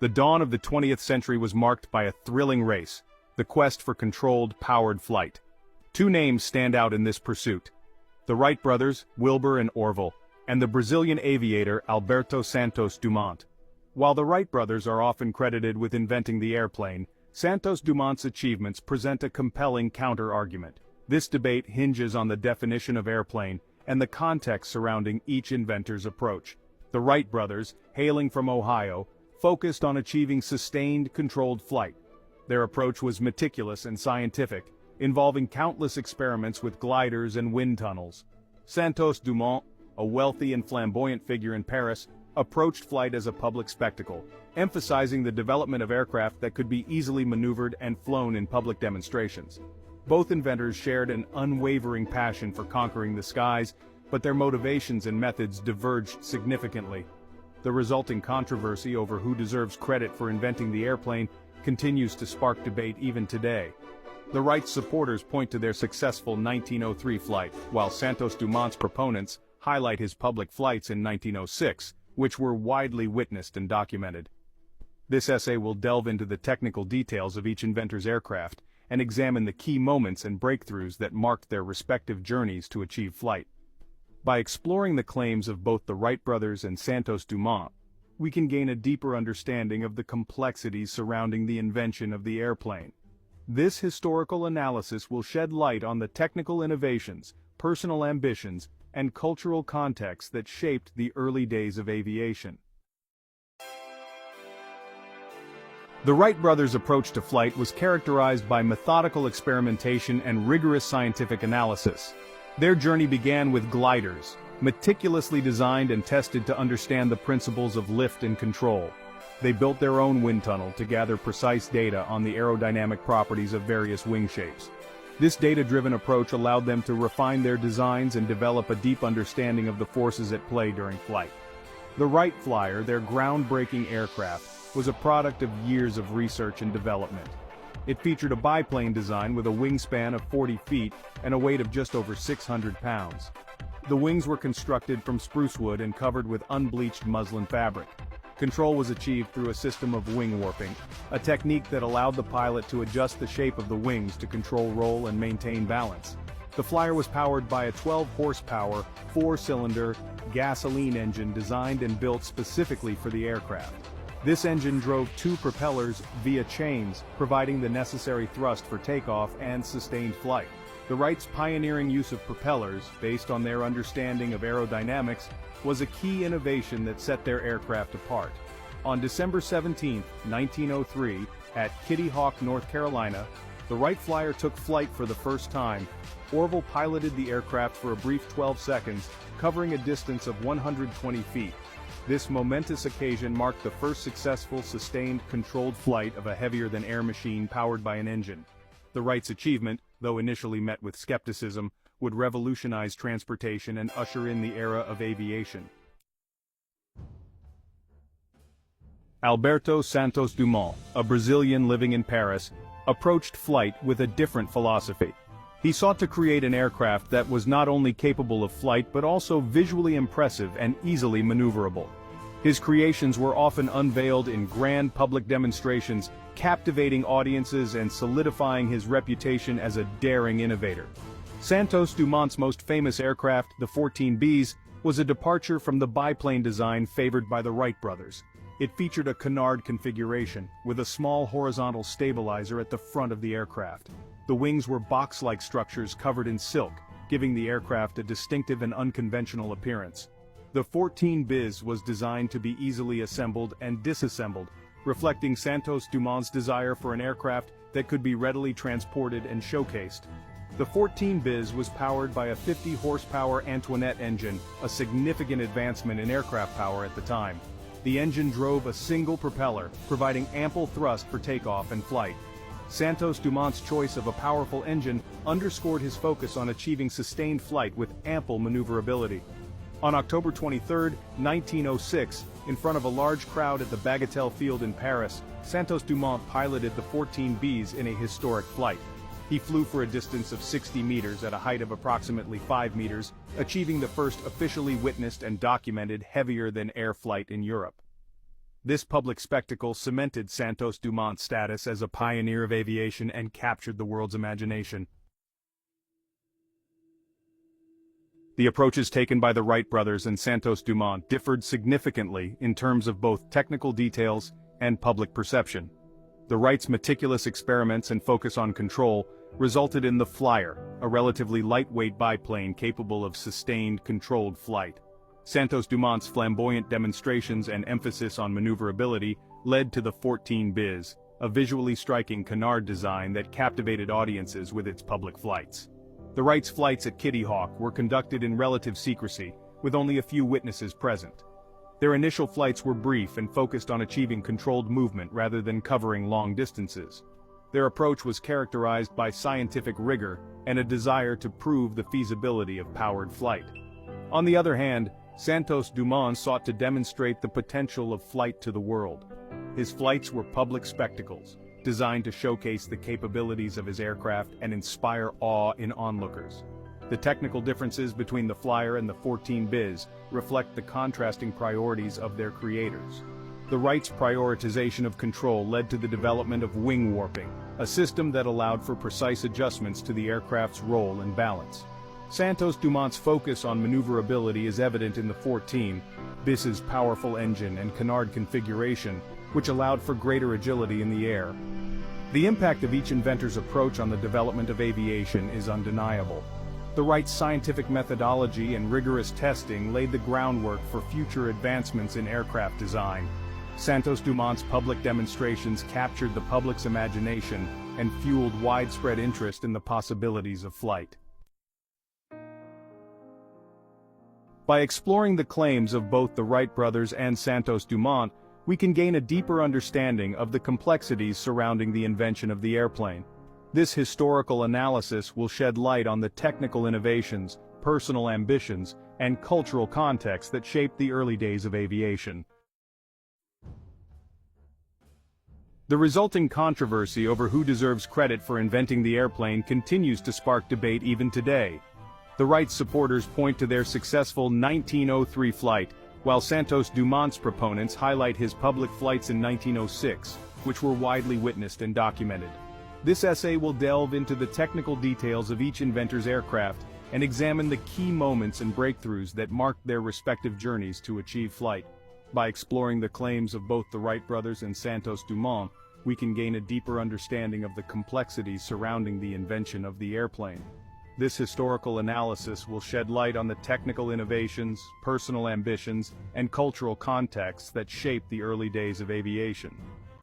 The dawn of the 20th century was marked by a thrilling race, the quest for controlled, powered flight. Two names stand out in this pursuit: the Wright brothers, Wilbur and Orville, and the Brazilian aviator Alberto Santos Dumont. While the Wright brothers are often credited with inventing the airplane, Santos Dumont's achievements present a compelling counter-argument. This debate hinges on the definition of airplane and the context surrounding each inventor's approach. The Wright brothers, hailing from Ohio, focused on achieving sustained, controlled flight. Their approach was meticulous and scientific, involving countless experiments with gliders and wind tunnels. Santos Dumont, a wealthy and flamboyant figure in Paris, approached flight as a public spectacle, emphasizing the development of aircraft that could be easily maneuvered and flown in public demonstrations. Both inventors shared an unwavering passion for conquering the skies, but their motivations and methods diverged significantly. The resulting controversy over who deserves credit for inventing the airplane continues to spark debate even today. The Wright supporters point to their successful 1903 flight, while Santos Dumont's proponents highlight his public flights in 1906, which were widely witnessed and documented. This essay will delve into the technical details of each inventor's aircraft and examine the key moments and breakthroughs that marked their respective journeys to achieve flight. By exploring the claims of both the Wright brothers and Santos Dumont, we can gain a deeper understanding of the complexities surrounding the invention of the airplane. This historical analysis will shed light on the technical innovations, personal ambitions, and cultural context that shaped the early days of aviation. The Wright brothers' approach to flight was characterized by methodical experimentation and rigorous scientific analysis. Their journey began with gliders, meticulously designed and tested to understand the principles of lift and control. They built their own wind tunnel to gather precise data on the aerodynamic properties of various wing shapes. This data-driven approach allowed them to refine their designs and develop a deep understanding of the forces at play during flight. The Wright Flyer, their groundbreaking aircraft, was a product of years of research and development. It featured a biplane design with a wingspan of 40 feet and a weight of just over 600 pounds. The wings were constructed from spruce wood and covered with unbleached muslin fabric. Control was achieved through a system of wing warping, a technique that allowed the pilot to adjust the shape of the wings to control roll and maintain balance. The Flyer was powered by a 12-horsepower, 4-cylinder, gasoline engine designed and built specifically for the aircraft. This engine drove two propellers via chains, providing the necessary thrust for takeoff and sustained flight. The Wrights' pioneering use of propellers, based on their understanding of aerodynamics, was a key innovation that set their aircraft apart. On December 17, 1903, at Kitty Hawk, North Carolina, the Wright Flyer took flight for the first time. Orville piloted the aircraft for a brief 12 seconds, covering a distance of 120 feet. This momentous occasion marked the first successful, sustained, controlled flight of a heavier-than-air machine powered by an engine. The Wrights' achievement, though initially met with skepticism, would revolutionize transportation and usher in the era of aviation. Alberto Santos Dumont, a Brazilian living in Paris, approached flight with a different philosophy. He sought to create an aircraft that was not only capable of flight but also visually impressive and easily maneuverable. His creations were often unveiled in grand public demonstrations, captivating audiences and solidifying his reputation as a daring innovator. Santos Dumont's most famous aircraft, the 14Bs, was a departure from the biplane design favored by the Wright brothers. It featured a canard configuration, with a small horizontal stabilizer at the front of the aircraft. The wings were box-like structures covered in silk, giving the aircraft a distinctive and unconventional appearance. The 14Bs was designed to be easily assembled and disassembled, reflecting Santos Dumont's desire for an aircraft that could be readily transported and showcased. The 14Bs was powered by a 50-horsepower Antoinette engine, a significant advancement in aircraft power at the time. The engine drove a single propeller, providing ample thrust for takeoff and flight. Santos Dumont's choice of a powerful engine underscored his focus on achieving sustained flight with ample maneuverability. On October 23, 1906, in front of a large crowd at the Bagatelle Field in Paris, Santos Dumont piloted the 14Bs in a historic flight. He flew for a distance of 60 meters at a height of approximately 5 meters, achieving the first officially witnessed and documented heavier-than-air flight in Europe. This public spectacle cemented Santos Dumont's status as a pioneer of aviation and captured the world's imagination. The approaches taken by the Wright brothers and Santos Dumont differed significantly in terms of both technical details and public perception. The Wrights' meticulous experiments and focus on control resulted in the Flyer, a relatively lightweight biplane capable of sustained, controlled flight. Santos Dumont's flamboyant demonstrations and emphasis on maneuverability led to the 14 Biz, a visually striking canard design that captivated audiences with its public flights. The Wrights' flights at Kitty Hawk were conducted in relative secrecy, with only a few witnesses present. Their initial flights were brief and focused on achieving controlled movement rather than covering long distances. Their approach was characterized by scientific rigor and a desire to prove the feasibility of powered flight. On the other hand, Santos Dumont sought to demonstrate the potential of flight to the world. His flights were public spectacles, designed to showcase the capabilities of his aircraft and inspire awe in onlookers. The technical differences between the Flyer and the 14 Biz reflect the contrasting priorities of their creators. The Wrights' prioritization of control led to the development of wing warping, a system that allowed for precise adjustments to the aircraft's roll and balance. Santos Dumont's focus on maneuverability is evident in the 14 Biz's powerful engine and canard configuration, which allowed for greater agility in the air. The impact of each inventor's approach on the development of aviation is undeniable. The Wrights' scientific methodology and rigorous testing laid the groundwork for future advancements in aircraft design. Santos Dumont's public demonstrations captured the public's imagination and fueled widespread interest in the possibilities of flight. By exploring the claims of both the Wright brothers and Santos Dumont, we can gain a deeper understanding of the complexities surrounding the invention of the airplane. This historical analysis will shed light on the technical innovations, personal ambitions, and cultural context that shaped the early days of aviation. The resulting controversy over who deserves credit for inventing the airplane continues to spark debate even today. The Wright supporters point to their successful 1903 flight, while Santos Dumont's proponents highlight his public flights in 1906, which were widely witnessed and documented. This essay will delve into the technical details of each inventor's aircraft and examine the key moments and breakthroughs that marked their respective journeys to achieve flight. By exploring the claims of both the Wright brothers and Santos Dumont, we can gain a deeper understanding of the complexities surrounding the invention of the airplane. This historical analysis will shed light on the technical innovations, personal ambitions, and cultural contexts that shaped the early days of aviation.